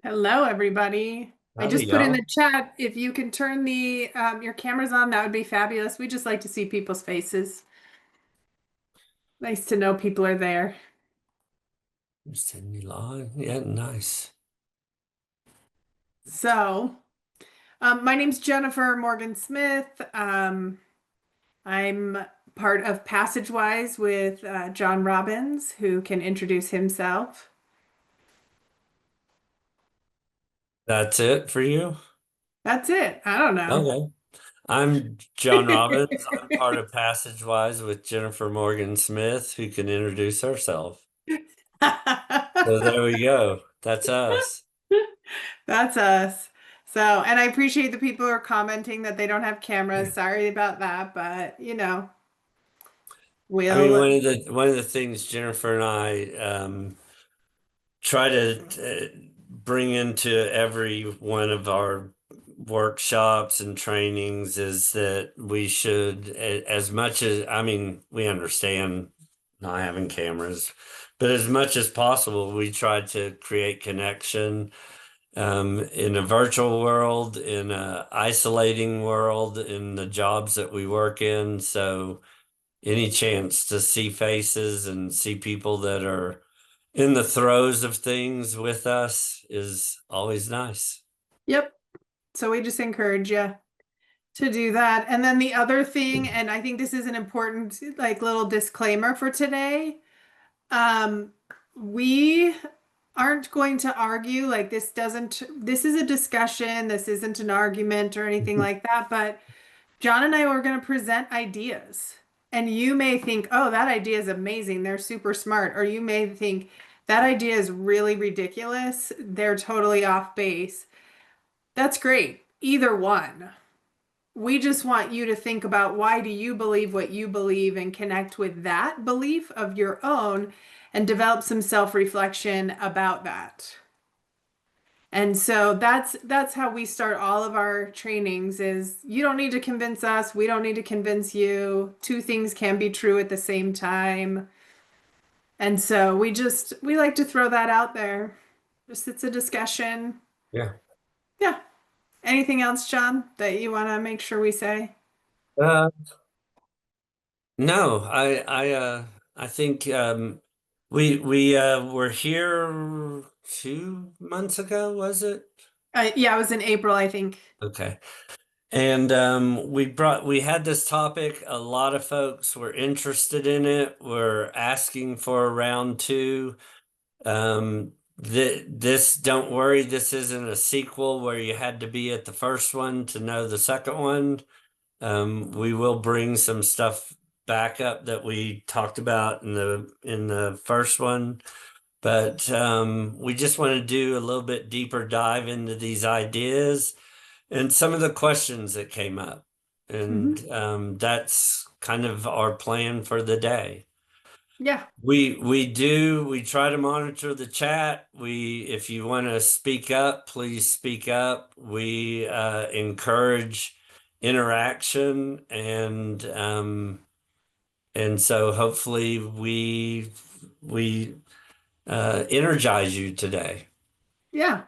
Hello, everybody. I Howdy, just put in the y'all. chat, if you can turn the your cameras on, that would be fabulous. We just like to see people's faces. Nice to know people are there. Send me live. Yeah, nice. So, my name's Jennifer Morgan Smith. I'm part of Passagewise with John Robbins, who can introduce himself. That's it for you? That's it. I don't know. Okay. I'm John Robbins. I'm part of Passagewise with Jennifer Morgan Smith, who can introduce herself. So there we go. That's us. That's us. So, and I appreciate the people who are commenting that they don't have cameras. Sorry about that, but I mean, we'll. one of the things Jennifer and I try to bring into every one of our workshops and trainings is that we should, as much as, I mean, we understand not having cameras, but as much as possible, we try to create connection in a virtual world, in a isolating world, in the jobs that we work in. So any chance to see faces and see people that are in the throes of things with us is always nice. Yep. So we just encourage you to do that. And then the other thing, and I think this is an important little disclaimer for today. Um, we aren't going to argue this is a discussion. This isn't an argument or anything like that, but John and I were going to present ideas. And you may think, oh, that idea is amazing. They're super smart. Or you may think that idea is really ridiculous. They're totally off base. That's great. Either one. We just want you to think about, why do you believe what you believe, and connect with that belief of your own and develop some self-reflection about that. And so that's how we start all of our trainings. Is you don't need to convince us, we don't need to convince you. Two things can be true at the same time. And so we like to throw that out there. Just it's a discussion. Yeah. Yeah. Anything else, John, that you want to make sure we say? Uh, no, I think we were here 2 months ago, was it? Yeah, it was in April, I think. Okay. And we had this topic. A lot of folks were interested in it. We're asking for a round two. This, don't worry, this isn't a sequel where you had to be at the first one to know the second one. We will bring some stuff back up that we talked about in the first one, but we just want to do a little bit deeper dive into these ideas and some of the questions that came up. Hmm. And that's kind of our plan for the day. Yeah. We try to monitor the chat. If you want to speak up, please speak up. We encourage interaction, and so hopefully we energize you today. Yeah.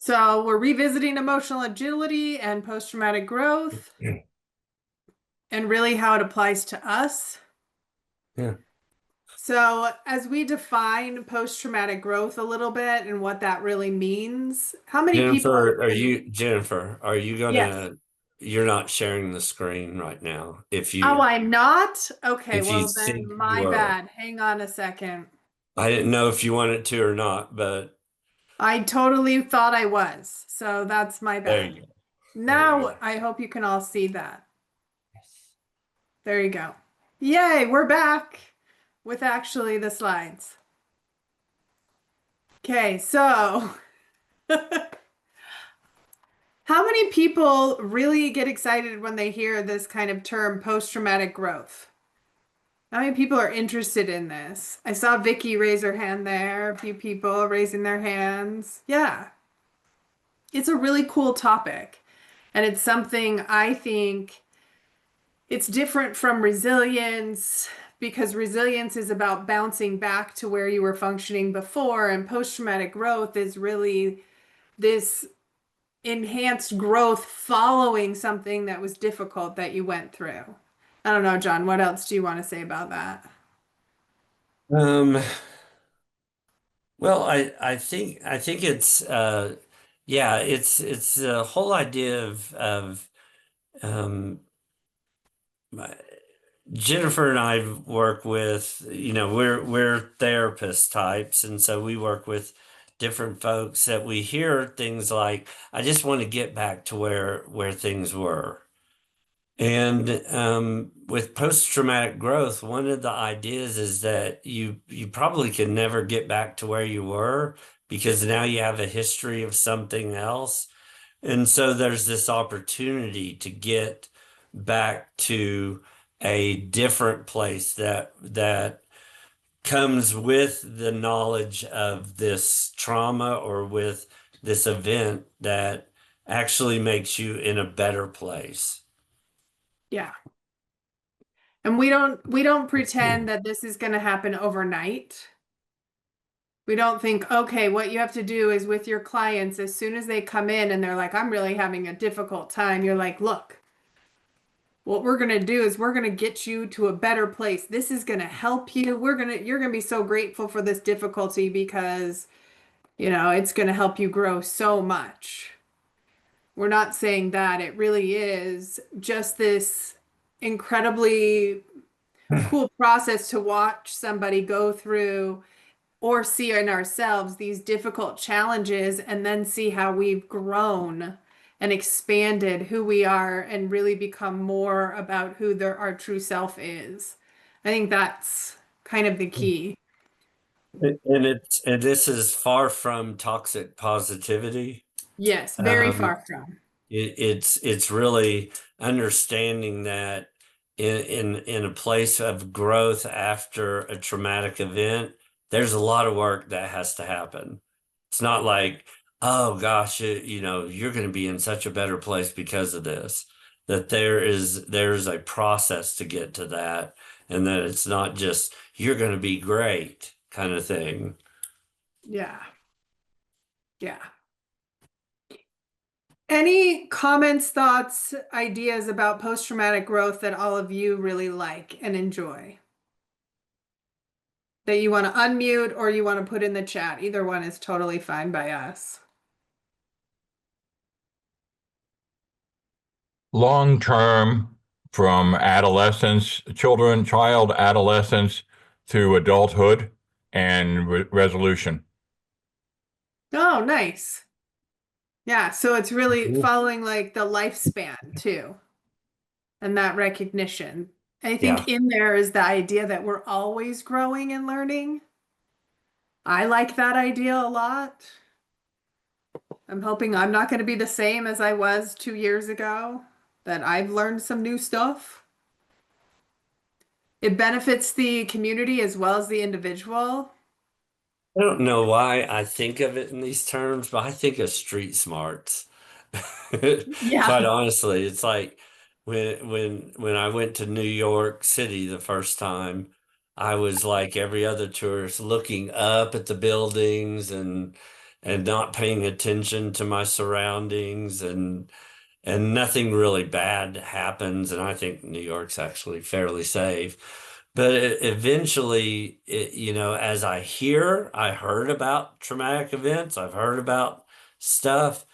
So we're revisiting emotional agility and post-traumatic growth, and really how it applies to us. Yeah. So, as we define post-traumatic growth a little bit and what that really means, how many people are really, Jennifer, are you yes. you're not sharing the screen right now. Oh, I'm not? Okay, If you well then think you my were, bad. Hang on a second. I didn't know if you wanted to or not, but I totally thought I was. So that's my there bad. you go. There you Now go. I hope you can all see that. There you go. Yay, we're back with actually the slides. Okay, so how many people really get excited when they hear this kind of term, post-traumatic growth? How many people are interested in this? I saw Vicky raise her hand there, a few people raising their hands. Yeah, it's a really cool topic. And it's something I think it's different from resilience, because resilience is about bouncing back to where you were functioning before, and post-traumatic growth is really this enhanced growth following something that was difficult that you went through. I don't know, John, what else do you want to say about that? Um, well, I think it's yeah, it's the whole idea of um Jennifer and I work with, we're therapist types, and so we work with different folks that we hear things like, I just want to get back to where things were. And with post-traumatic growth, one of the ideas is that you probably can never get back to where you were because now you have a history of something else. And so there's this opportunity to get back to a different place that comes with the knowledge of this trauma or with this event that actually makes you in a better place. Yeah. And we don't pretend that this is going to happen overnight. We don't think, okay, what you have to do is with your clients, as soon as they come in and they're like, I'm really having a difficult time, you're like, look, what we're going to do is we're going to get you to a better place. This is going to help you. You're going to be so grateful for this difficulty because, it's going to help you grow so much. We're not saying that. It really is just this incredibly cool process to watch somebody go through or see in ourselves these difficult challenges and then see how we've grown and expanded who we are and really become more about who our true self is. I think that's kind of the key. And this is far from toxic positivity. Yes, very Um, far from. it's really understanding that in a place of growth after a traumatic event, there's a lot of work that has to happen. It's not like, oh gosh, you're going to be in such a better place because of this. That there's a process to get to that, and that it's not just you're going to be great kind of thing. Yeah. Yeah. Any comments, thoughts, ideas about post-traumatic growth that all of you really like and enjoy? That you want to unmute or you want to put in the chat? Either one is totally fine by us. Long term, from child adolescence to adulthood and resolution. Oh, nice. Yeah, so it's really Mhm. following like the lifespan too, and that recognition. I Yeah. think in there is the idea that we're always growing and learning. I like that idea a lot. I'm hoping I'm not going to be the same as I was 2 years ago, that I've learned some new stuff. It benefits the community as well as the individual. I don't know why I think of it in these terms, but I think of street smarts. Quite Yeah. honestly, it's like when I went to New York City the first time, I was like every other tourist looking up at the buildings and not paying attention to my surroundings and nothing really bad happens. And I think New York's actually fairly safe. But eventually, as I heard about traumatic events, I've heard about stuff.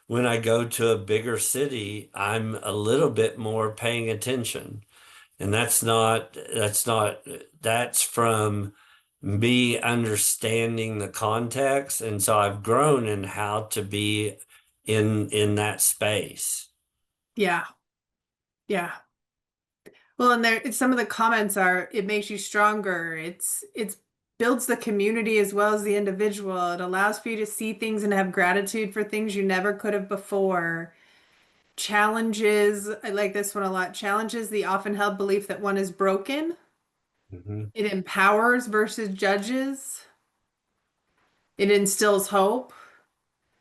When I go to a bigger city, I'm a little bit more paying attention. And that's from me understanding the context. And so I've grown in how to be in that space. Yeah. Yeah. Well, and some of the comments are it makes you stronger. It's builds the community as well as the individual. It allows for you to see things and have gratitude for things you never could have before. Challenges, I like this one a lot. Challenges the often held belief that one is broken. Mhm. It empowers versus judges. It instills hope.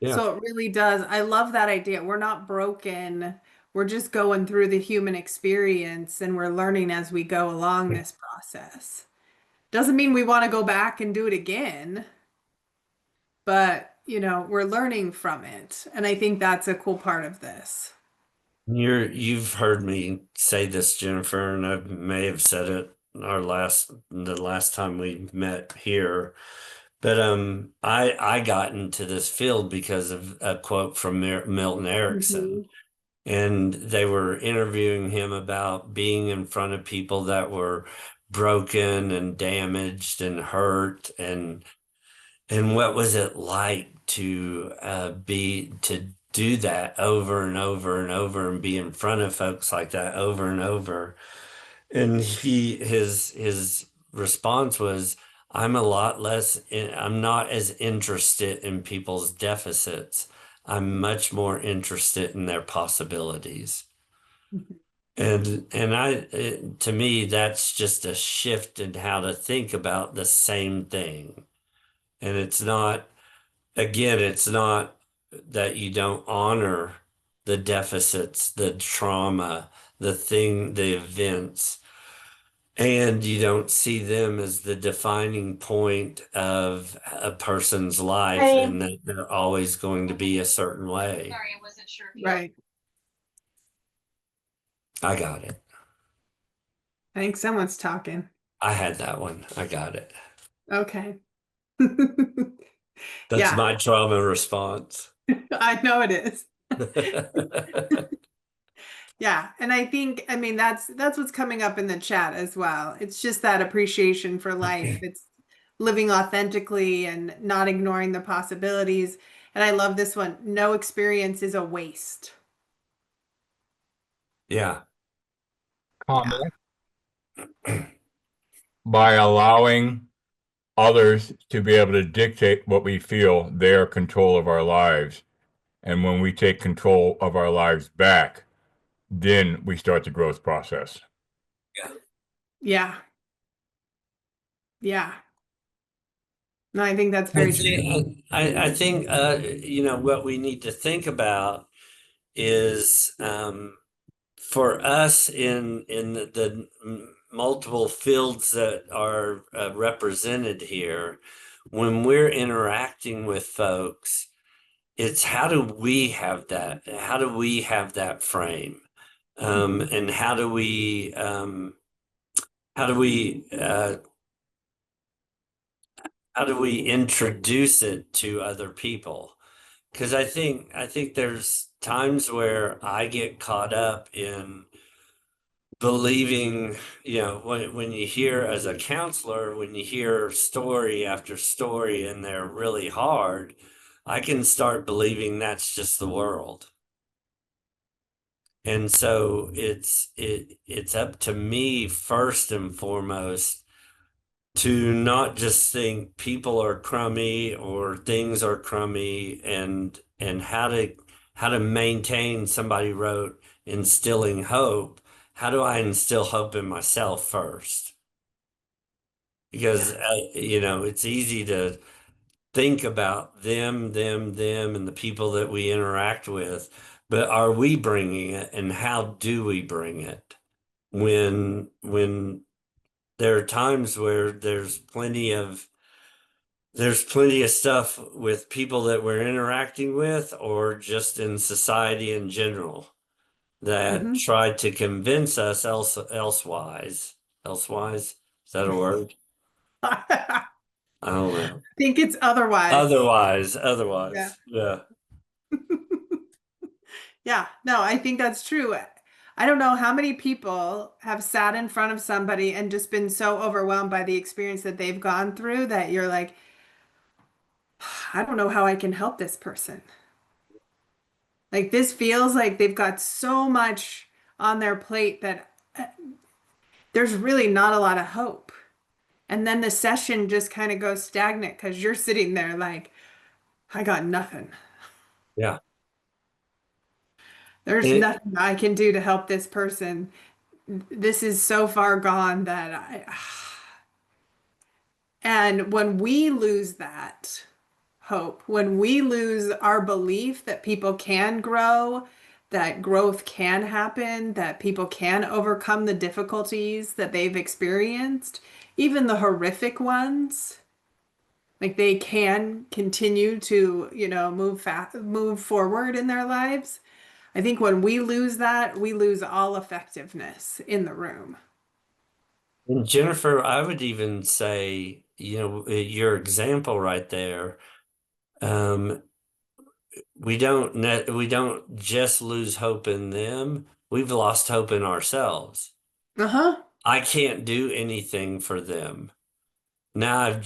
Yeah. So it really does. I love that idea. We're not broken. we're just going through the human experience and we're learning as we go along this process. Doesn't mean we want to go back and do it again, but we're learning from it. And I think that's a cool part of this. You've heard me say this, Jennifer, and I may have said it the last time we met here. But I got into this field because of a quote from Milton Erickson, Mhm. and they were interviewing him about being in front of people that were broken and damaged and hurt, and what was it like to be to do that over and over and over and be in front of folks like that over and over. And his response was, I'm not as interested in people's deficits. I'm much more interested in their possibilities. To me, that's just a shift in how to think about the same thing. And it's not that you don't honor the deficits, the trauma, the events, and you don't see them as the defining point of a person's life Hey. and that they're always going to be a certain way. Sorry, I wasn't sure if you. Right. I got it. I think someone's talking. I had that one. I got it. Okay. That's Yeah, my trauma response. I know it is. Yeah, and I mean that's what's coming up in the chat as well. It's just that appreciation for life. It's living authentically and not ignoring the possibilities. And I love this one. No experience is a waste. Yeah. Yeah. Comment by allowing others to be able to dictate what we feel, their control of our lives. And when we take control of our lives back, then we start the growth process. Yeah. Yeah. No, I think that's very true. I think what we need to think about is for us in the multiple fields that are represented here, when we're interacting with folks, it's how do we have that? How do we have that frame? And how do we how do we introduce it to other people? Because I think there's times where I get caught up in believing, when you hear as a counselor, when you hear story after story and they're really hard, I can start believing that's just the world. And so it's up to me first and foremost to not just think people are crummy or things are crummy, and how to maintain. Somebody wrote instilling hope. How do I instill hope in myself first? Because it's easy to think about them and the people that we interact with, but are we bringing it, and how do we bring it when there are times where there's plenty of stuff with people that we're interacting with or just in society in general that Mhm. try to convince us elsewise. Is that a word? I I don't know. think it's otherwise. Otherwise. Yeah. Yeah. Yeah, no, I think that's true. I don't know how many people have sat in front of somebody and just been so overwhelmed by the experience that they've gone through that you're like, I don't know how I can help this person. Like this feels like they've got so much on their plate that there's really not a lot of hope. And then the session just kind of goes stagnant because you're sitting there like, I got nothing. Yeah. There's It, nothing I can do to help this person. This is so far gone that and when we lose that hope, when we lose our belief that people can grow, that growth can happen, that people can overcome the difficulties that they've experienced, even the horrific ones. Like they can continue to, move forward in their lives. I think when we lose that, we lose all effectiveness in the room. And Jennifer, I would even say, your example right there, um, we don't just lose hope in them. We've lost hope in ourselves. Uh-huh. I can't do anything for them. Now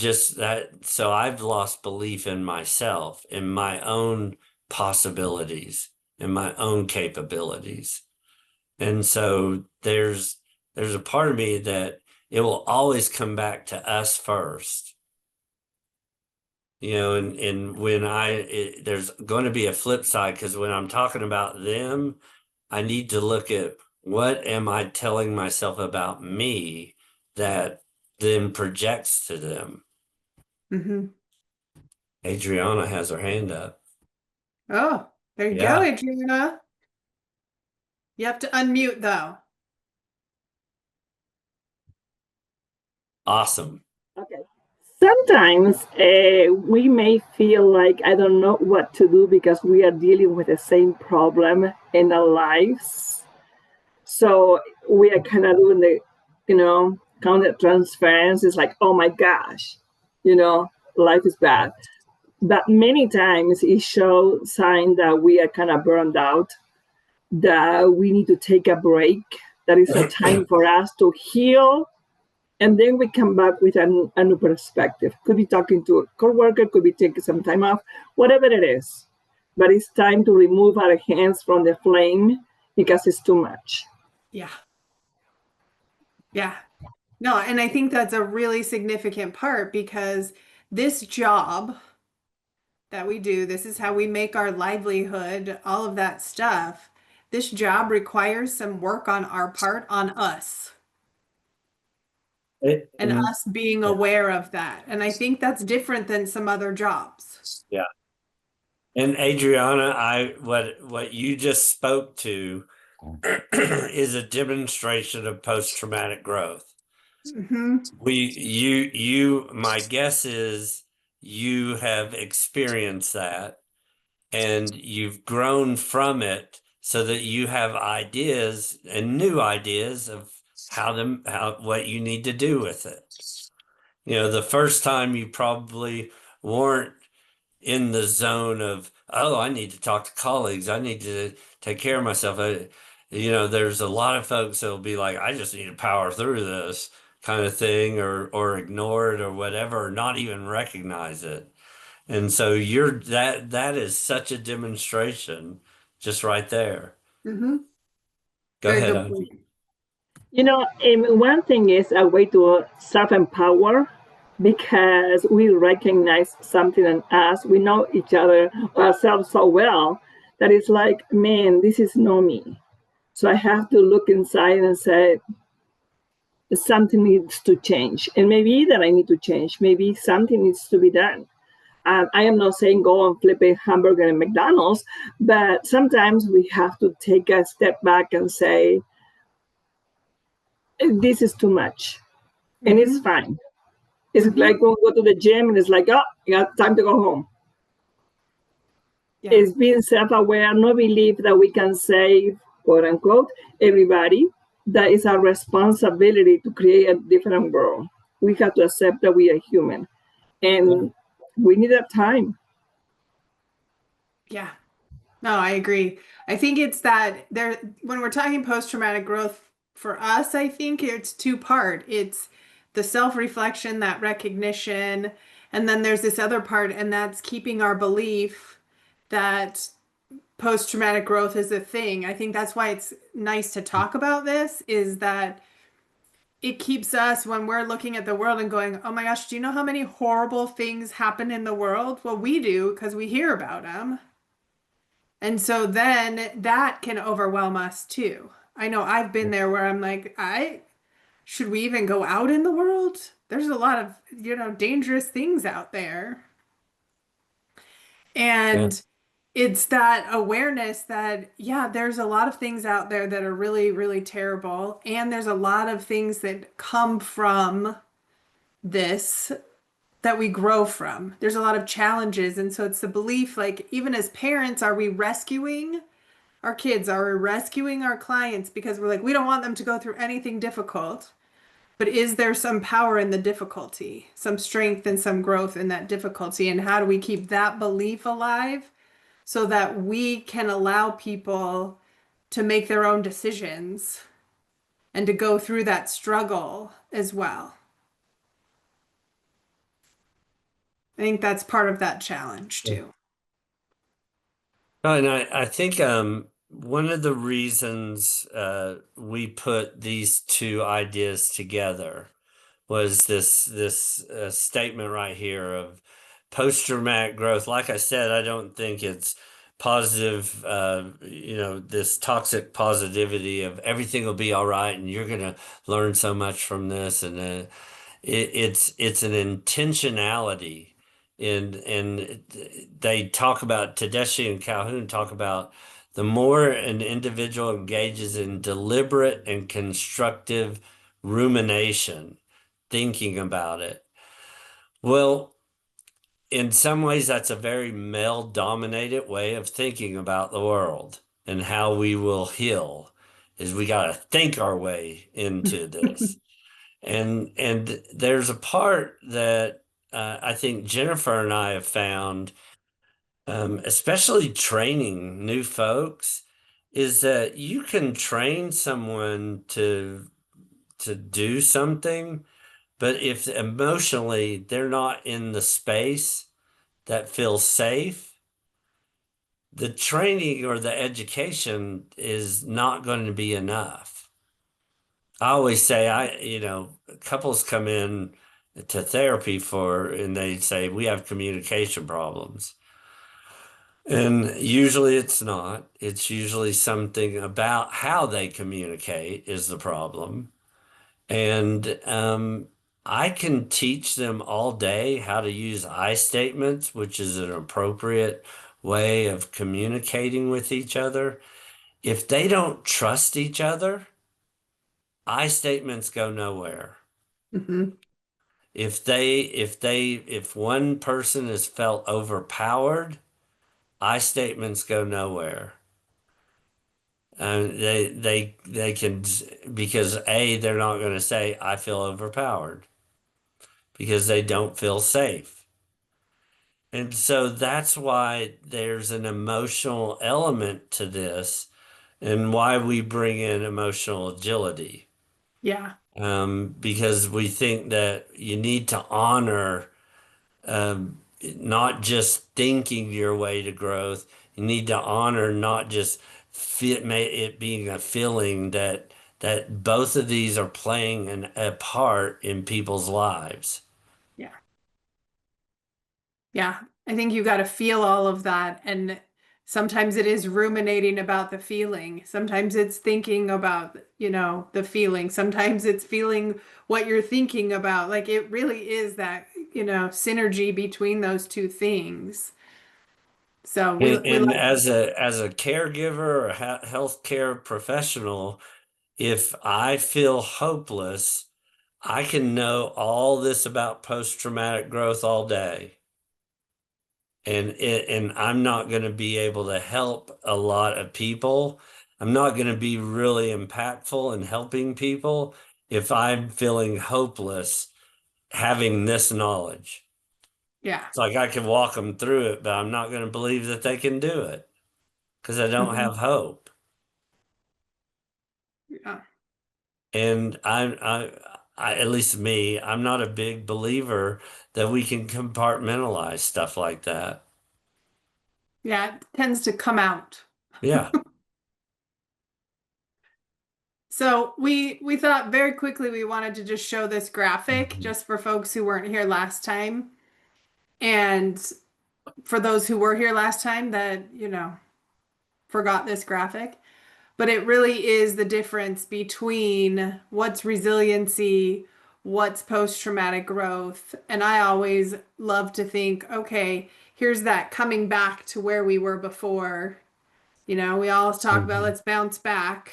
so I've lost belief in myself, in my own possibilities, in my own capabilities. And so there's a part of me that it will always come back to us first. And when there's going to be a flip side, because when I'm talking about them, I need to look at what am I telling myself about me that then projects to them. Mm-hmm. Adriana has her hand up. Oh, there you go, Yeah, Adriana. You have to unmute though. awesome. Okay. Sometimes we may feel like I don't know what to do because we are dealing with the same problem in our lives. So we are kind of doing the, counter transference. It's like, oh my gosh, life is bad. But many times it shows sign that we are kind of burned out, that we need to take a break. That is a time for us to heal, and then we come back with a new perspective. Could be talking to a coworker, could be taking some time off, whatever it is. But it's time to remove our hands from the flame because it's too much. Yeah. Yeah. No, and I think that's a really significant part because this job that we do, this is how we make our livelihood, all of that stuff. This job requires some work on our part, on us, and And us being aware of that. And I think that's different than some other jobs. yeah. And Adriana, what you just spoke to is a demonstration of post-traumatic growth. Mm-hmm. My guess is you have experienced that and you've grown from it so that you have ideas and new ideas of what you need to do with it. The first time you probably weren't in the zone of, oh, I need to talk to colleagues. I need to take care of myself. There's a lot of folks that'll be like, I just need to power through this kind of thing or ignore it or whatever, or not even recognize it. And so that is such a demonstration just right there. Mm-hmm. Go Very ahead, good Audrey. point. One thing is a way to self-empower because we recognize something in us. We know each other, ourselves so well that it's like, man, this is not me. So I have to look inside and say, something needs to change. And maybe that I need to change. Maybe something needs to be done. I am not saying go and flip a hamburger in McDonald's, but sometimes we have to take a step back and say, this is too much. And it's Mm-hmm. fine. It's Mm-hmm. like when we go to the gym and it's like, oh, you got time to go home. Yeah. It's being self-aware, no belief that we can save, quote unquote, everybody. That is our responsibility to create a different world. We have to accept that we are human. And we need that time. Yeah. No, I agree. I think it's that there when we're talking post-traumatic growth for us, I think it's two-part. It's the self-reflection, that recognition, and then there's this other part, and that's keeping our belief that post-traumatic growth is a thing. I think that's why it's nice to talk about this, is that it keeps us when we're looking at the world and going, oh my gosh, do you know how many horrible things happen in the world? Well, we do because we hear about them. And so then that can overwhelm us too. I know I've been there where I'm like, should we even go out in the world? There's a lot of, dangerous things out there. Yeah. And it's that awareness that, yeah, there's a lot of things out there that are really, really terrible. And there's a lot of things that come from this that we grow from. There's a lot of challenges. And so it's the belief, like, even as parents, are we rescuing our kids? Are we rescuing our clients? Because we're like, we don't want them to go through anything difficult. But is there some power in the difficulty, some strength and some growth in that difficulty? And how do we keep that belief alive so that we can allow people to make their own decisions and to go through that struggle as well? I think that's part of that challenge too. Oh, and I think one of the reasons we put these two ideas together was this statement right here of post-traumatic growth. Like I said, I don't think it's positive, this toxic positivity of everything will be all right and you're gonna learn so much from this, and it's an intentionality. And they talk about, Tedeschi and Calhoun talk about, the more an individual engages in deliberate and constructive rumination, thinking about it. Well, in some ways, that's a very male dominated way of thinking about the world and how we will heal, is we got to think our way into this. And there's a part that I think Jennifer and I have found, especially training new folks, is that you can train someone to do something, but if emotionally they're not in the space that feels safe, the training or the education is not going to be enough. I always say, couples come in to therapy and they say, we have communication problems. And usually it's not. It's usually something about how they communicate is the problem. And I can teach them all day how to use I statements, which is an appropriate way of communicating with each other. If they don't trust each other, I statements go nowhere. Mhm. If one person has felt overpowered, I statements go nowhere. They can, because they're not going to say I feel overpowered because they don't feel safe. And so that's why there's an emotional element to this and why we bring in emotional agility. Yeah. Because we think that you need to honor not just thinking your way to growth. You need to honor not just it being a feeling that both of these are playing a part in people's lives. Yeah. Yeah. I think you got to feel all of that. And sometimes it is ruminating about the feeling. Sometimes it's thinking about, the feeling. Sometimes it's feeling what you're thinking about. Like it really is that, synergy between those two things. So we And like, as a caregiver or healthcare professional, if I feel hopeless, I can know all this about post-traumatic growth all day. And I'm not going to be able to help a lot of people. I'm not going to be really impactful in helping people if I'm feeling hopeless having this knowledge. yeah. It's like I can walk them through it, but I'm not going to believe that they can do it because I don't Mhm. have hope. Yeah. And at least me, I'm not a big believer that we can compartmentalize stuff like that. Yeah. It tends to come out. Yeah. So we thought very quickly we wanted to just show this graphic Mhm. just for folks who weren't here last time. And for those who were here last time that, forgot this graphic. But it really is the difference between what's resiliency, what's post-traumatic growth. And I always love to think, okay, here's that coming back to where we were before. You know, we all talk about Mhm. let's bounce back.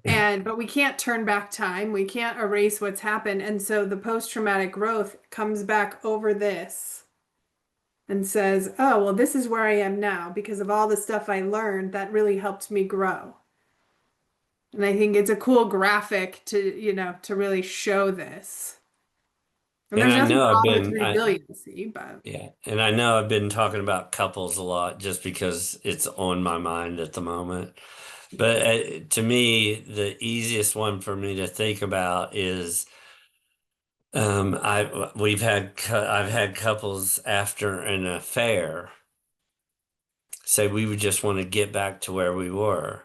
But we can't turn back time. We can't erase what's happened. And so the post-traumatic growth comes back over this and says, oh, well, this is where I am now because of all the stuff I learned that really helped me grow. And I think it's a cool graphic to really show this. And And there's I nothing know I've wrong with been, resiliency, but yeah, and I know I've been talking about couples a lot just because it's on my mind at the moment. But to me, the easiest one for me to think about is I've had couples after an affair say we would just want to get back to where we were.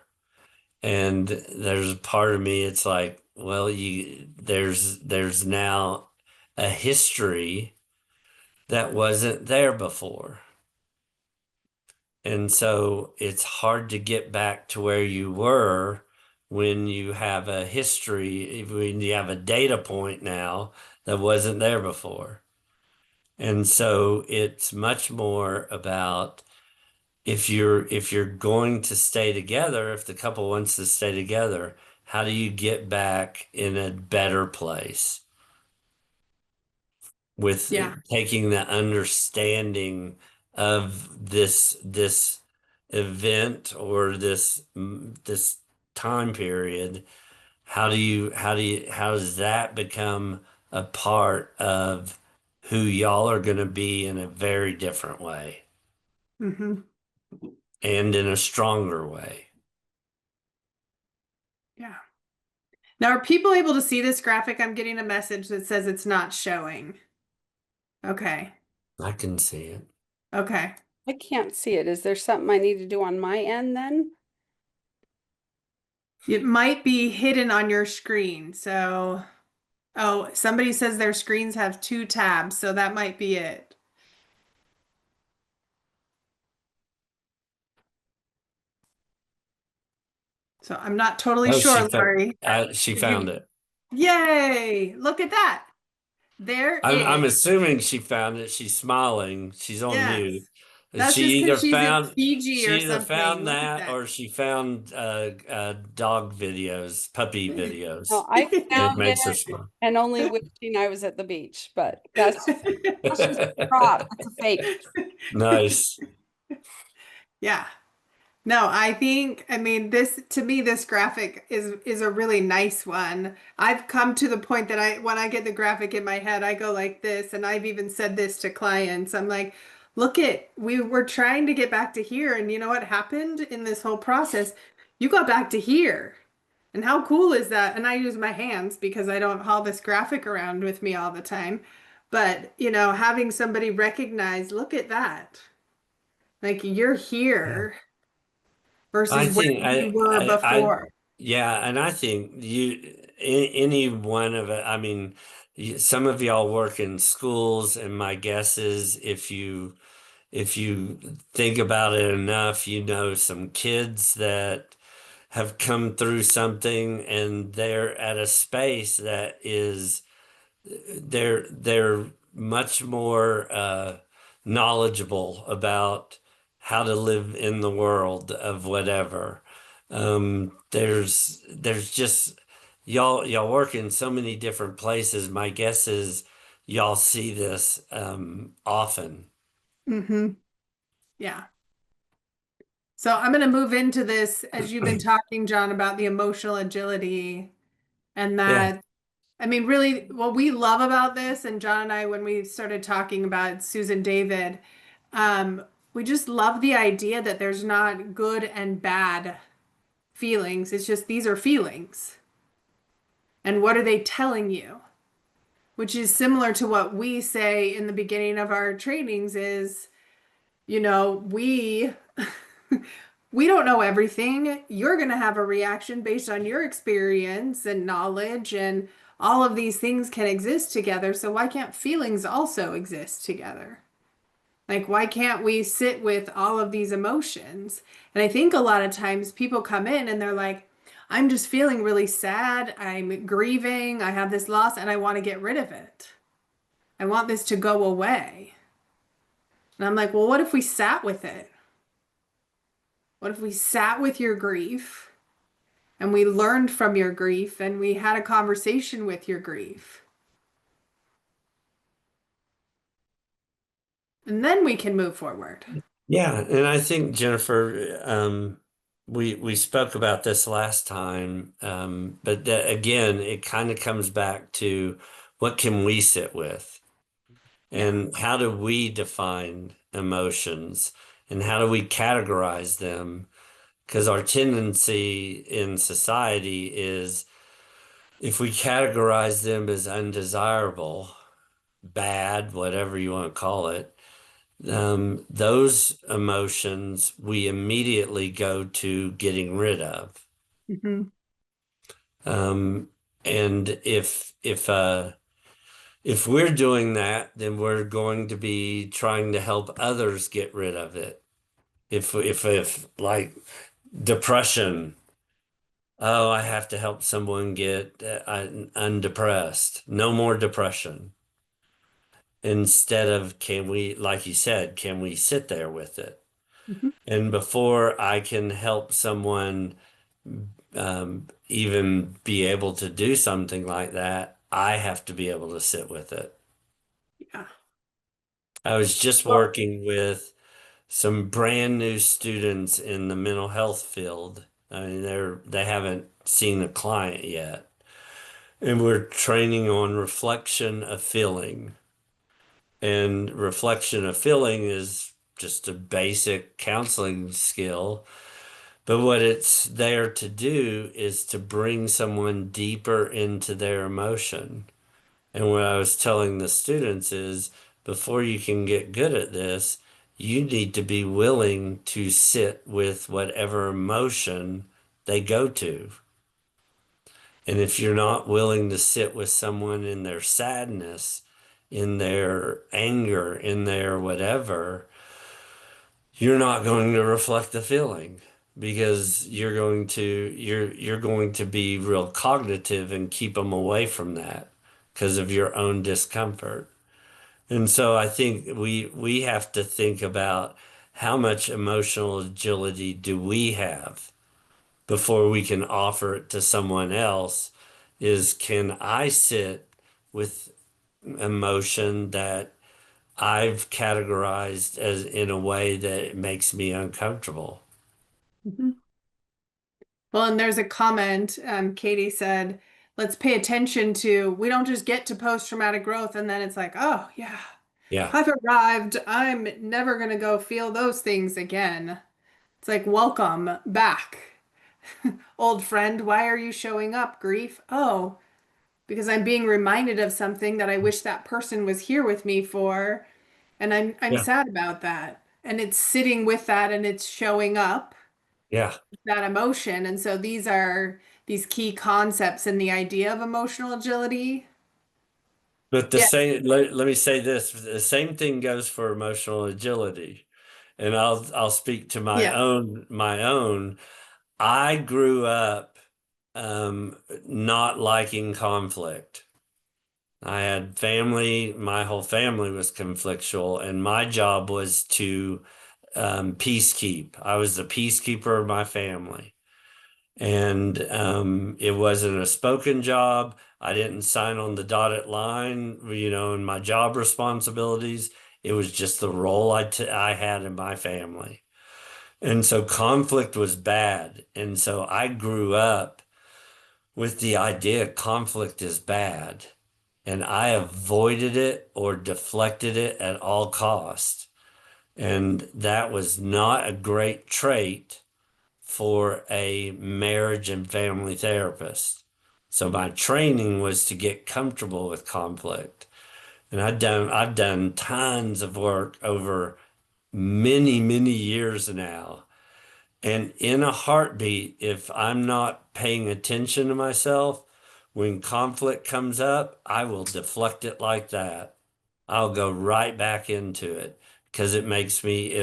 And there's a part of me, it's like, well, there's now a history that wasn't there before. And so it's hard to get back to where you were when you have a history, when you have a data point now that wasn't there before. And so it's much more about if you're going to stay together, if the couple wants to stay together, how do you get back in a better place with yeah. taking the understanding of this event or this time period? How does that become a part of who y'all are going to be in a very different way Hmm. and in a stronger way? Yeah. Now, are people able to see this graphic? I'm getting a message that says it's not showing. Okay. I can see it. Okay. I can't see it. Is there something I need to do on my end then? It might be hidden on your screen. So, oh, somebody says their screens have two tabs, so that might be it. So I'm not totally Oh, sure, Laurie. she Did found you? it. Yay! Look at that. There I'm is. assuming she found it. She's smiling. She's on mute. Yes. That's just because she's in Fiji She or either something. found Look at that that. or she found dog videos, puppy No, videos. I It found makes her it smile. and only wishing I was at the beach, but that's just a prop. It's a fake. Nice. Yeah. No, I mean, this to me, this graphic is a really nice one. I've come to the point that when I get the graphic in my head, I go like this, and I've even said this to clients. I'm like, look we were trying to get back to here, and you know what happened in this whole process? You got back to here. And how cool is that? And I use my hands because I don't haul this graphic around with me all the time. But, having somebody recognize, look at that. Like you're Yeah. here I versus where think you were before. yeah, and I think any one of it, I mean, some of y'all work in schools, and my guess is if you think about it enough, you know some kids that have come through something and they're at a space that is they're much more knowledgeable about how to live in the world of whatever. There's just y'all work in so many different places. My guess is y'all see this often. Hmm. Yeah. So I'm going to move into this as you've been talking, John, about the emotional agility and Yeah. that. I mean, really, what we love about this, and John and I, when we started talking about Susan David, um, we just love the idea that there's not good and bad feelings. It's just these are feelings. And what are they telling you? Which is similar to what we say in the beginning of our trainings is, we we don't know everything. You're going to have a reaction based on your experience and knowledge, and all of these things can exist together. So why can't feelings also exist together? Like, why can't we sit with all of these emotions? And I think a lot of times people come in and they're like, I'm just feeling really sad. I'm grieving. I have this loss and I want to get rid of it. I want this to go away. And I'm like, well, what if we sat with it? What if we sat with your grief and we learned from your grief and we had a conversation with your grief? And then we can move forward. Yeah, and I think Jennifer, we spoke about this last time, but that, again, it kind of comes back to what can we sit with, Yeah. and how do we define emotions, and how do we categorize them? Because our tendency in society is, if we categorize them as undesirable, bad, whatever you want to call it, those emotions we immediately go to getting rid of. Hmm. Um, and if we're doing that, then we're going to be trying to help others get rid of it. If like depression, oh, I have to help someone get undepressed. No more depression. Instead of, can we, like you said, can we sit there with it? Hmm. And before I can help someone even be able to do something like that, I have to be able to sit with it. Yeah. I was just Well, working with some brand new students in the mental health field. I mean, they haven't seen a client yet. And we're training on reflection of feeling. And reflection of feeling is just a basic counseling skill. But what it's there to do is to bring someone deeper into their emotion. And what I was telling the students is, before you can get good at this, you need to be willing to sit with whatever emotion they go to. And if you're not willing to sit with someone in their sadness, in their anger, in their whatever, you're not going to reflect the feeling, because you're going to be real cognitive and keep them away from that because of your own discomfort. And so I think we have to think about, how much emotional agility do we have before we can offer it to someone else. Is, can I sit with emotion that I've categorized as in a way that it makes me uncomfortable? mhm. Well, and there's a comment, Katie said, let's pay attention to, we don't just get to post-traumatic growth and then it's like, oh yeah, Yeah, I've arrived. I'm never gonna go feel those things again. It's like, welcome back. Old friend, why are you showing up, grief? Oh, because I'm being reminded of something that I wish that person was here with me for, and I'm yeah, sad about that. And it's sitting with that and it's showing up, yeah. that emotion. And so these are these key concepts in the idea of emotional agility. But the Yeah, same, let me say this, the same thing goes for emotional agility. And I'll speak to yeah. my own. I grew up not liking conflict. I had family, my whole family was conflictual, and my job was to peacekeep. I was the peacekeeper of my family. And it wasn't a spoken job. I didn't sign on the dotted line, in my job responsibilities. It was just the role I had in my family. And so conflict was bad. And so I grew up with the idea conflict is bad. And I avoided it or deflected it at all costs. And that was not a great trait for a marriage and family therapist. So my training was to get comfortable with conflict. And I've done tons of work over many, many years now. And in a heartbeat, if I'm not paying attention to myself, when conflict comes up, I will deflect it like that. I'll go right back into it because it makes me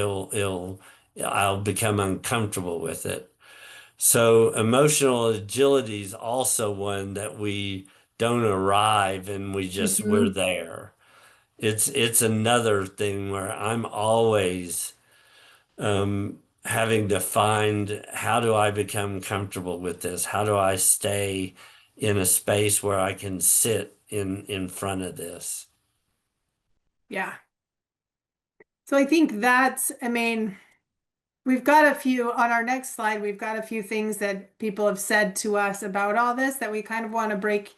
I'll become uncomfortable with it. So emotional agility is also one that we don't arrive and we're Hmm. there. It's another thing where I'm always having to find, how do I become comfortable with this? How do I stay in a space where I can sit in front of this? Yeah. So I think I mean, we've got a few on our next slide. We've got a few things that people have said to us about all this that we kind of want to break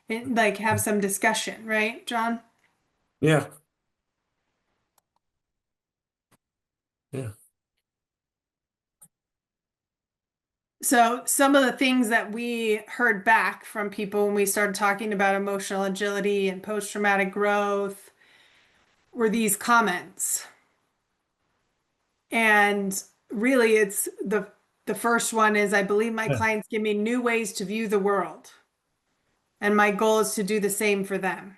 in, like have some discussion, right, John? Yeah. Yeah. So some of the things that we heard back from people when we started talking about emotional agility and post-traumatic growth were these comments. And really it's the first one is, I believe my clients give me new ways to view the world. And my goal is to do the same for them.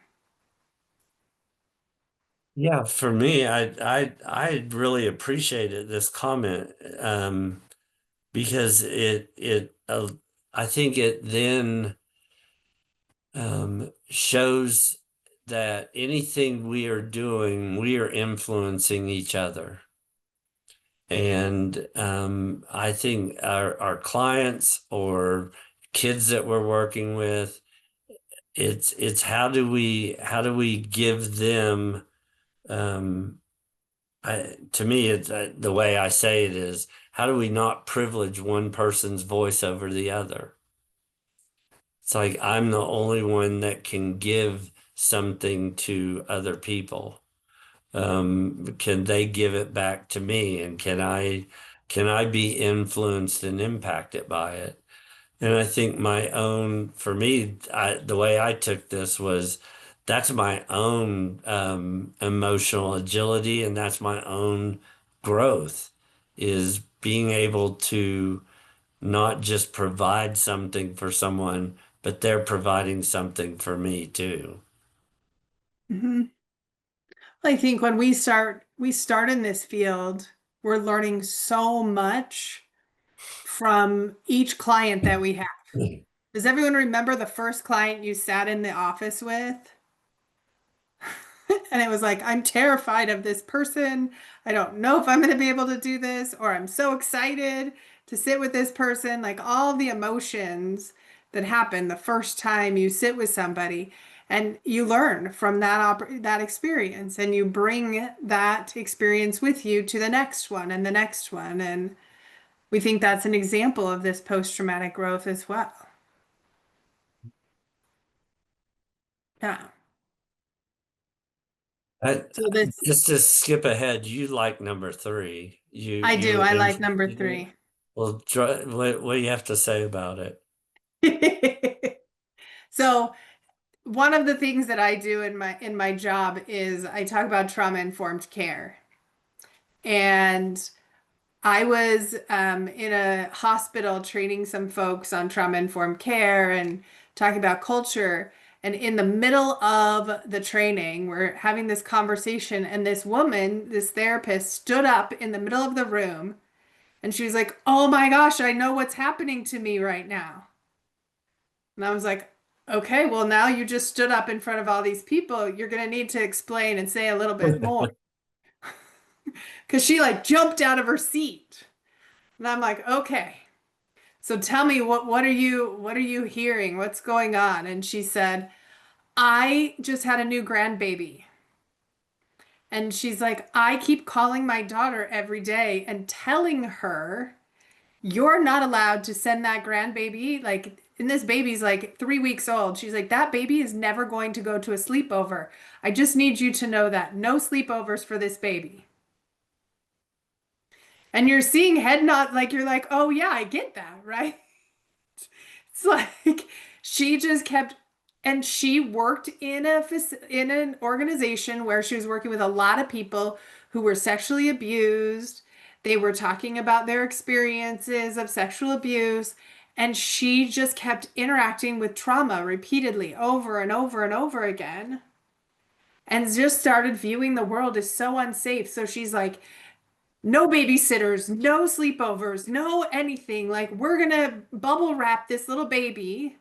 Yeah, for me, I really appreciated this comment, because I think it then shows that anything we are doing, we are influencing each other. And I think our clients or kids that we're working with, it's how do we give them, to me, it's the way I say it is, how do we not privilege one person's voice over the other? It's like I'm the only one that can give something to other people. Can they give it back to me? And can I be influenced and impacted by it? And I think for me, the way I took this was, that's my own emotional agility, and that's my own growth, is being able to not just provide something for someone, but they're providing something for me too. Mhm. I think when we start in this field, we're learning so much from each client that we have. Does everyone remember the first client you sat in the office with? And it was like, I'm terrified of this person. I don't know if I'm going to be able to do this, or I'm so excited to sit with this person. Like all the emotions that happen the first time you sit with somebody, and you learn from that experience, and you bring that experience with you to the next one and the next one. And we think that's an example of this post-traumatic growth as well. Yeah. I, So this, just to skip ahead, you like number three. You I you do. were I like number interested in it? 3. Well, what do you have to say about it? So one of the things that I do in my job is I talk about trauma-informed care. And I was in a hospital training some folks on trauma-informed care and talking about culture. And in the middle of the training, we're having this conversation, and this woman, this therapist, stood up in the middle of the room and she was like, "Oh my gosh, I know what's happening to me right now." And I was like, okay, well, now you just stood up in front of all these people. You're going to need to explain and say a little bit more. Because she like jumped out of her seat. And I'm like, okay, so tell me what are you hearing? What's going on? And she said, I just had a new grandbaby. And she's like, I keep calling my daughter every day and telling her, you're not allowed to send that grandbaby. Like, and this baby's like 3 weeks old. She's like, that baby is never going to go to a sleepover. I just need you to know that. No sleepovers for this baby. And you're seeing head nod, like you're like, oh yeah, I get that, right? It's like she just kept, and she worked in an organization where she was working with a lot of people who were sexually abused. They were talking about their experiences of sexual abuse, and she just kept interacting with trauma repeatedly over and over and over again, and just started viewing the world as so unsafe. So she's like, no babysitters, no sleepovers, no anything. Like, we're gonna bubble wrap this little baby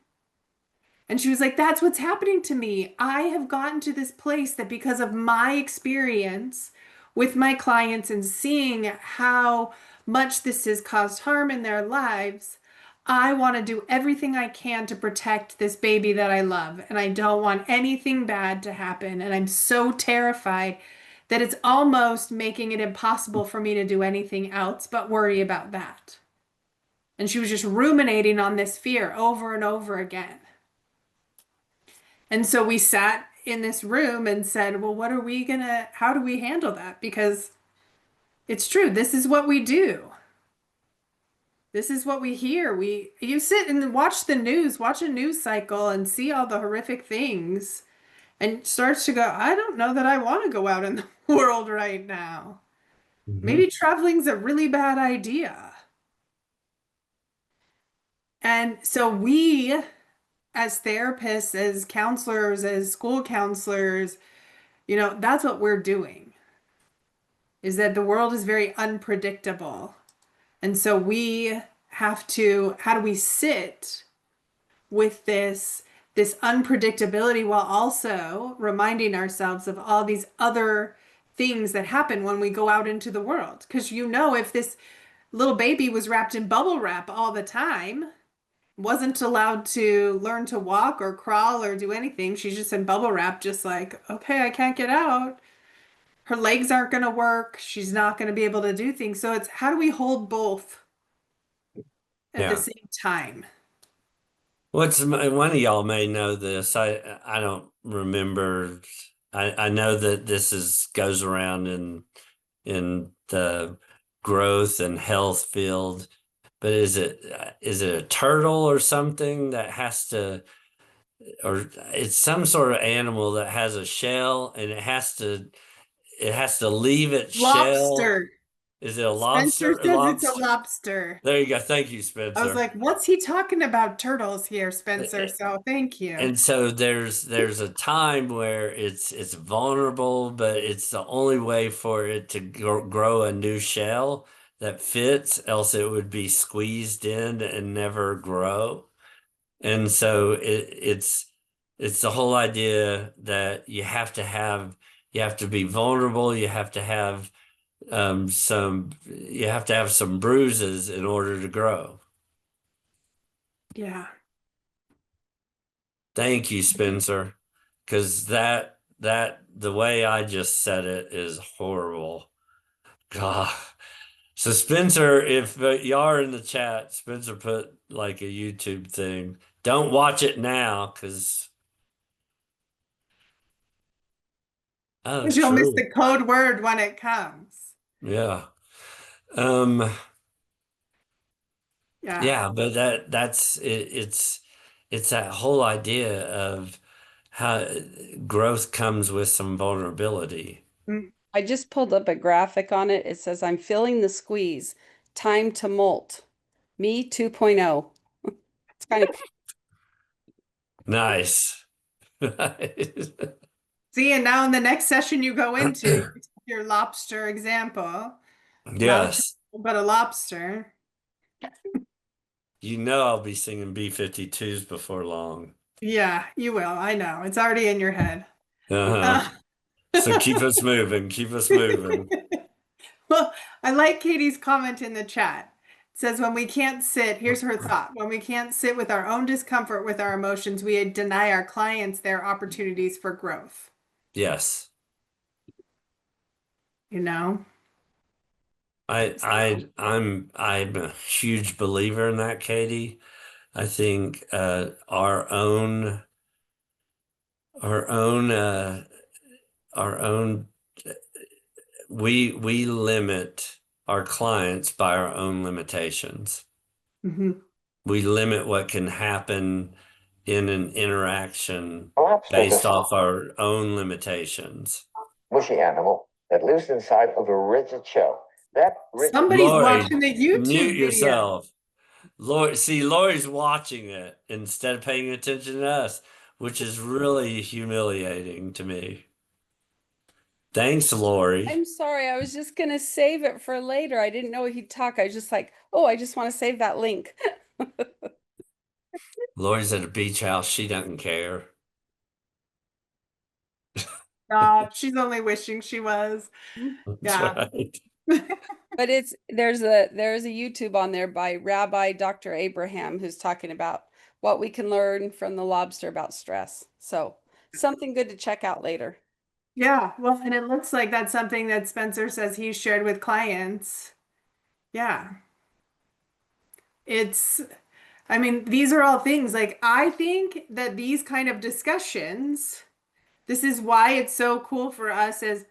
And she was like, that's what's happening to me. I have gotten to this place that because of my experience with my clients and seeing how much this has caused harm in their lives, I want to do everything I can to protect this baby that I love. And I don't want anything bad to happen. And I'm so terrified that it's almost making it impossible for me to do anything else but worry about that. And she was just ruminating on this fear over and over again. And so we sat in this room and said, well, how do we handle that? Because it's true. This is what we do. This is what we hear. You sit and watch the news, watch a news cycle and see all the horrific things and starts to go, I don't know that I want to go out in the world right now. Maybe traveling's a really bad idea. And so we, as therapists, as counselors, as school counselors, that's what we're doing, is that the world is very unpredictable. And so we have to, how do we sit with this unpredictability while also reminding ourselves of all these other things that happen when we go out into the world? Because if this little baby was wrapped in bubble wrap all the time, wasn't allowed to learn to walk or crawl or do anything, she's just in bubble wrap, just like, okay, I can't get out. Her legs aren't going to work. She's not going to be able to do things. So it's how do we hold both at the Yeah. same time? One of y'all may know this. I don't remember. I know that goes around in the growth and health field, but is it a turtle or something that has to, or it's some sort of animal that has a shell and it has to leave its shell. Lobster. Is it a Spencer lobster? says it's a lobster. There you go. Thank you, I was Spencer. like, what's he talking about turtles here, Spencer? So thank you. And so there's a time where it's vulnerable, but it's the only way for it to grow a new shell that fits, else it would be squeezed in and never grow. And so it's the whole idea that you have to be vulnerable, you have to have some bruises in order to grow. Yeah. Thank you, Spencer, because the way I just said it is horrible. God. So Spencer, if y'all are in the chat, Spencer put like a YouTube thing. Don't watch it now, because Because you'll miss true. the code word when it comes. Yeah. Um, Yeah. yeah, but that's it, it's that whole idea of how growth comes with some vulnerability. Mm. I just pulled up a graphic on it. It says, I'm feeling the squeeze. Time to molt. Me 2.0. It's kind of Nice. See, and now in the next session you go into, you take your lobster example. Not a Yes. turtle, but a lobster. I'll be singing B-52s before long. Yeah, you will. I know. It's already in your head. Uh-huh. So keep us moving. Keep us moving. Well, I like Katie's comment in the chat. It says, when we can't sit, here's her thought. When we can't sit with our own discomfort with our emotions, we deny our clients their opportunities for growth. Yes. You I'm a huge believer in that, Katie. I think our own we limit our clients by our own limitations. Mm-hmm. We limit what can happen in an interaction Lobster based is off our own limitations. mushy animal that lives inside of a rigid shell. That rigid Somebody's Lori, watching the mute YouTube video. yourself. Lori's watching it instead of paying attention to us, which is really humiliating to me. Thanks, Lori. I'm sorry. I was just going to save it for later. I didn't know he'd talk. I was just like, oh, I just want to save that link. Lori's at a beach house. She doesn't care. She's only wishing she was. That's Yeah. right. But there's a YouTube on there by Rabbi Dr. Abraham who's talking about what we can learn from the lobster about stress. So something good to check out later. Yeah. Well, and it looks like that's something that Spencer says he's shared with clients. Yeah. It's, I mean, these are all things like I think that these kind of discussions, this is why it's so cool for us as,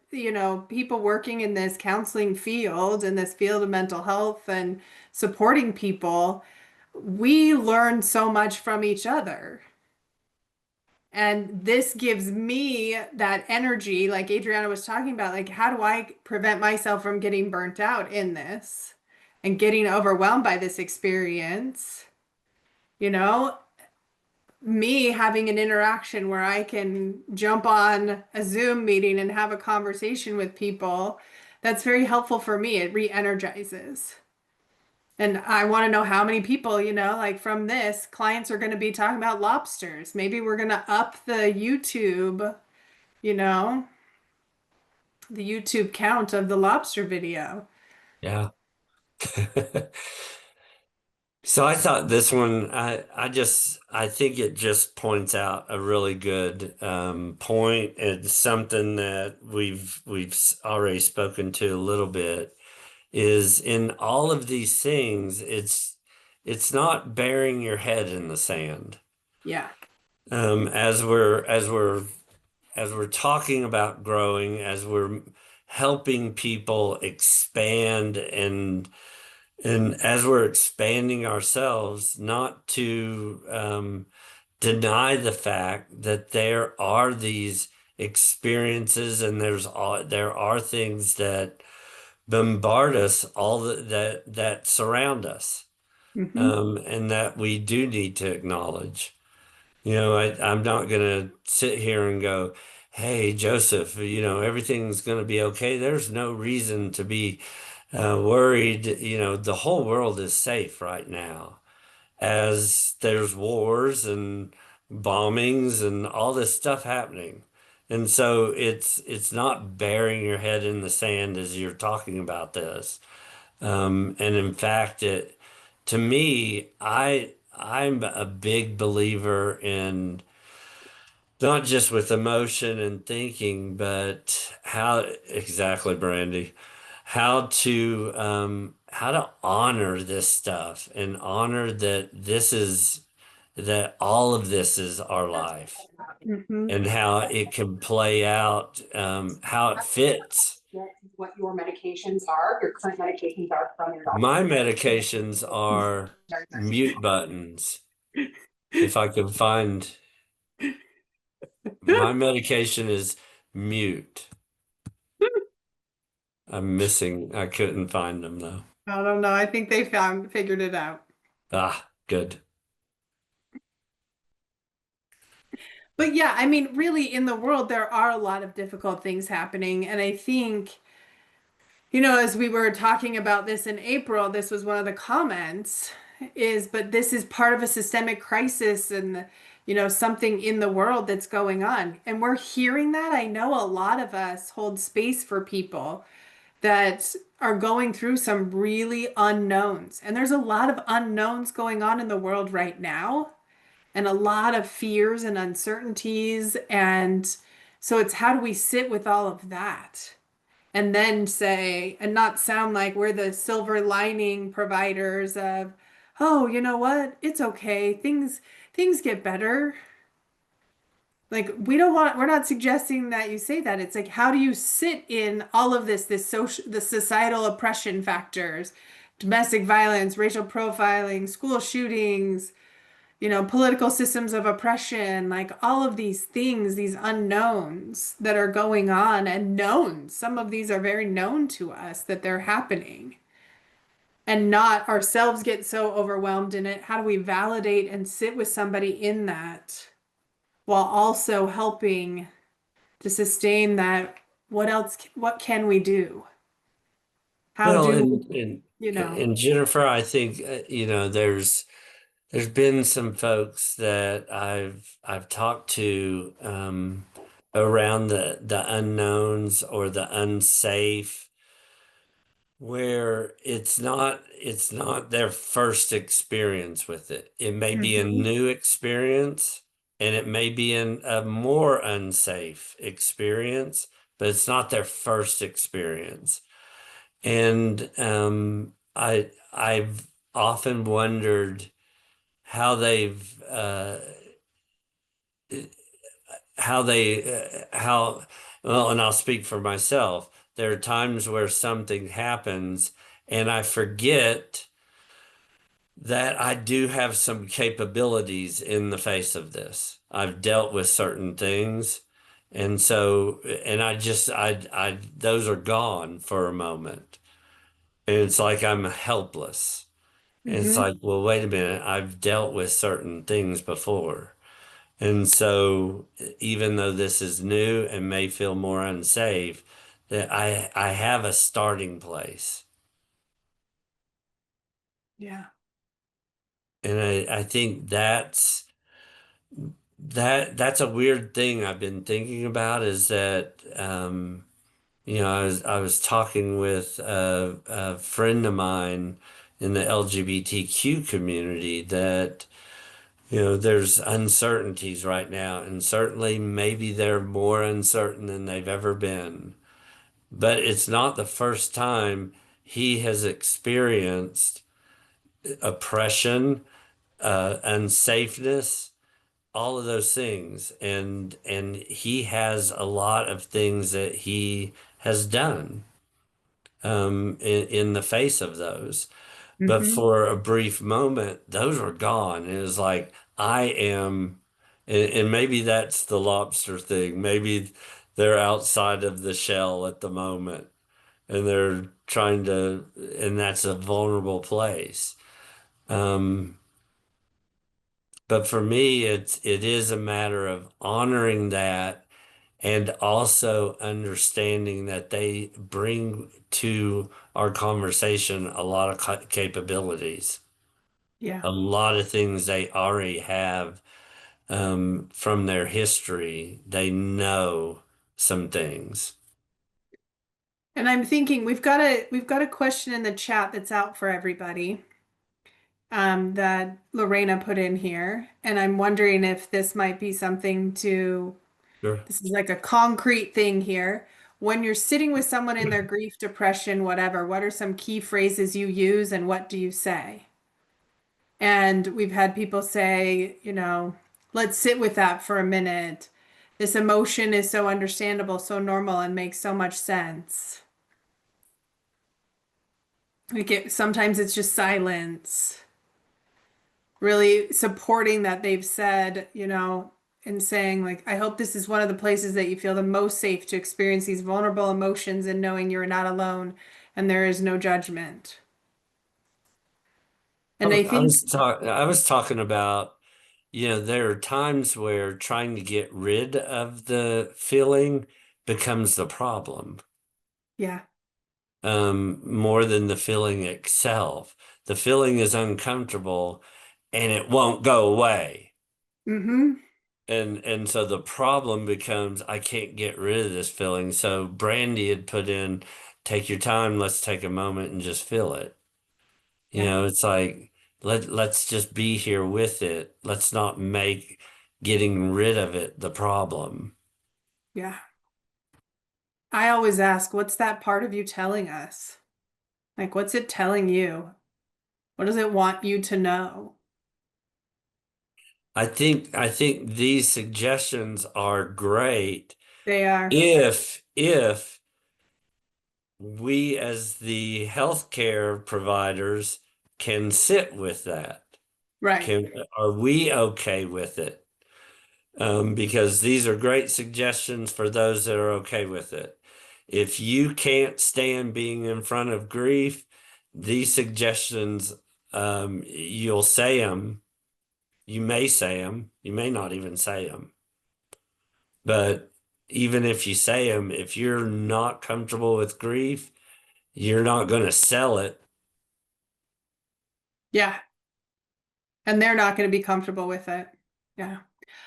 people working in this counseling field, in this field of mental health and supporting people. We learn so much from each other. And this gives me that energy, like Adriana was talking about, like, how do I prevent myself from getting burnt out in this and getting overwhelmed by this experience? You know, me having an interaction where I can jump on a Zoom meeting and have a conversation with people, that's very helpful for me. It re-energizes. And I want to know how many people, like from this, clients are going to be talking about lobsters. Maybe we're going to up you know, the YouTube count of the lobster video. Yeah. So I thought this one, I think it just points out a really good point. It's something that we've already spoken to a little bit, is in all of these things, it's not burying your head in the sand. Yeah. As we're talking about growing, as we're helping people expand and as we're expanding ourselves, not to deny the fact that there are these experiences and there are things that bombard us that surround us, Hmm. and that we do need to acknowledge. I'm not going to sit here and go, "Hey, Joseph, everything's going to be okay." There's no reason to be worried. The whole world is safe right now, as there's wars and bombings and all this stuff happening. And so it's not burying your head in the sand as you're talking about this. And in fact, to me, I'm a big believer in not just with emotion and thinking, but how exactly, Brandy, how to honor this stuff and honor that all of this is our life Hmm. and how it can play out, how it fits. What your medications are, your current medications are from your My doctor. medications are mute buttons. If I could find my medication is mute. I couldn't find them though. I don't know. I think they figured it out. Ah, good. But yeah, I mean, really, in the world, there are a lot of difficult things happening. And I think, as we were talking about this in April, this was one of the comments but this is part of a systemic crisis and, something in the world that's going on. And we're hearing that. I know a lot of us hold space for people that are going through some really unknowns. And there's a lot of unknowns going on in the world right now, and a lot of fears and uncertainties. And so it's how do we sit with all of that? And then say, and not sound like we're the silver lining providers of, oh, you know what? It's okay. Things get better. Like we're not suggesting that you say that. It's like, how do you sit in all of the societal oppression factors, domestic violence, racial profiling, school shootings, political systems of oppression, like all of these things, these unknowns that are going on and known. Some of these are very known to us that they're happening, and not ourselves get so overwhelmed in it. How do we validate and sit with somebody in that while also helping to sustain that? What can we do? How Well, do, and you know? and Jennifer, I think, there's there's been some folks that I've talked to around the unknowns or the unsafe, where it's not their first experience with it. It may be a Mhm. new experience, and it may be a more unsafe experience, but it's not their first experience. And I've often wondered how they've how well, and I'll speak for myself. There are times where something happens and I forget that I do have some capabilities in the face of this. I've dealt with certain things. And so, and those are gone for a moment. And it's like I'm helpless. And it's Mhm. like, well, wait a minute, I've dealt with certain things before. And so, even though this is new and may feel more unsafe, that I have a starting place. Yeah. And I think that's a weird thing I've been thinking about is that I was talking with a friend of mine in the LGBTQ community that there's uncertainties right now, and certainly maybe they're more uncertain than they've ever been. But it's not the first time he has experienced oppression, unsafeness, all of those things, and he has a lot of things that he has done in the face of those. But Mhm. for a brief moment, those were gone. It was like, I am, and maybe that's the lobster thing. Maybe they're outside of the shell at the moment and they're trying to, and that's a vulnerable place. Um, but for me, it is a matter of honoring that and also understanding that they bring to our conversation a lot of capabilities, Yeah. a lot of things they already have from their history. They know some things. And I'm thinking we've got a question in the chat that's out for everybody, that Lorena put in here, and I'm wondering if this might be something to, Sure. this is like a concrete thing here. When you're sitting with someone in their grief, depression, whatever, what are some key phrases you use and what do you say? And we've had people say, let's sit with that for a minute. This emotion is so understandable, so normal, and makes so much sense. Sometimes it's just silence, really supporting that they've said, and saying, like, I hope this is one of the places that you feel the most safe to experience these vulnerable emotions and knowing you're not alone and there is no judgment. I, And I I think, was talking about, there are times where trying to get rid of the feeling becomes the problem, yeah. more than the feeling itself. The feeling is uncomfortable and it won't go away. Mm-hmm. And so the problem becomes I can't get rid of this feeling. So Brandy had put in, take your time, let's take a moment and just feel it. Yeah. It's like let's just be here with it. Let's not make getting rid of it the problem. Yeah. I always ask, what's that part of you telling us? Like, what's it telling you? What does it want you to know? I think these suggestions are great They are. if we as the healthcare providers can sit with that. Right. Are we okay with it? Because these are great suggestions for those that are okay with it. If you can't stand being in front of grief, these suggestions, you'll say them. You may say them. You may not even say them. But even if you say them, if you're not comfortable with grief, you're not going to sell it. Yeah. And they're not going to be comfortable with it. Yeah.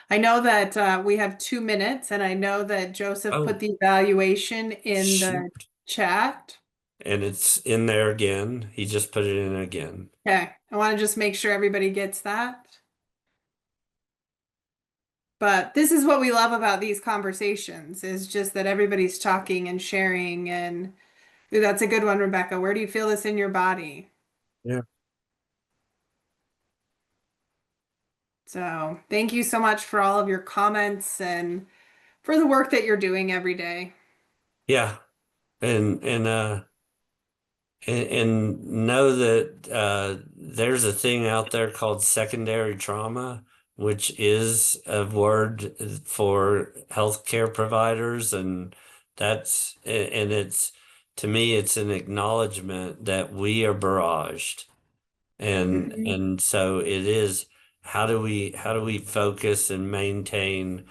I know that we have 2 minutes, and I know that Joseph Oh, put the evaluation in the shoot. chat. And it's in there again. He just put it in again. Okay. I want to just make sure everybody gets that. But this is what we love about these conversations, is just that everybody's talking and sharing. And ooh, that's a good one, Rebecca. Where do you feel this in your body? Yeah. So thank you so much for all of your comments and for the work that you're doing every day. Yeah. And know that there's a thing out there called secondary trauma, which is a word for healthcare providers, and it's, to me, it's an acknowledgement that we are barraged, and Mhm. and so it is. How do we focus and maintain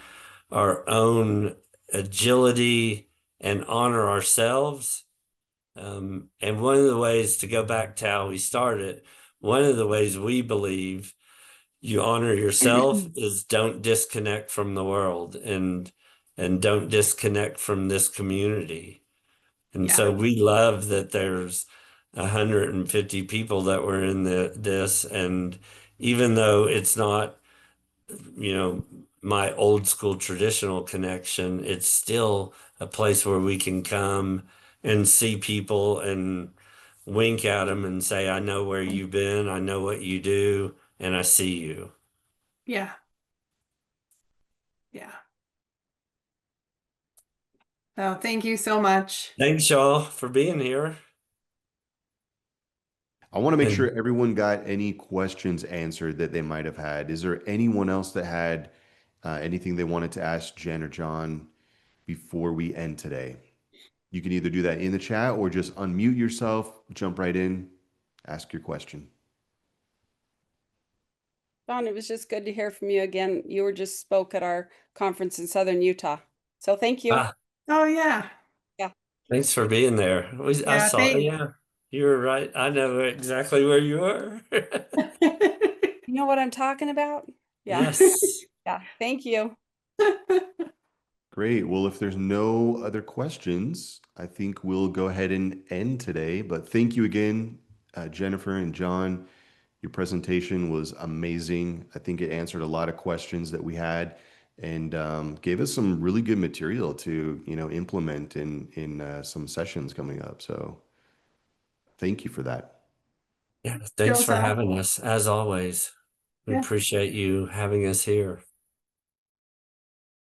our own agility and honor ourselves? And one of the ways, to go back to how we started, one of the ways we believe you honor yourself is don't disconnect from the world, and don't disconnect from this community. And so Yeah. we love that there's 150 people that were in this, and even though it's not, my old school traditional connection, it's still a place where we can come and see people and wink at them and say, I know where you've been, I know what you do, and I see you. Yeah. Yeah. So thank you so much. Thanks, y'all, for being here. I want to make And sure everyone got any questions answered that they might have had. Is there anyone else that had anything they wanted to ask Jen or John before we end today? You can either do that in the chat or just unmute yourself, jump right in, ask your question. Don, it was just good to hear from you again. You were just spoke at our conference in Southern Utah. So thank you. Oh, yeah. thanks for being there. I Yeah. saw, yeah, you were right. I know exactly where you are. You know what I'm talking about? Yeah. Yes. Yeah. Thank you. Great. Well, if there's no other questions, I think we'll go ahead and end today. But thank you again, Jennifer and John. Your presentation was amazing. I think it answered a lot of questions that we had, and gave us some really good material to, implement in some sessions coming up. So thank you for that. Yeah, thanks for Joseph. having us, as always. We Yeah. appreciate you having us here.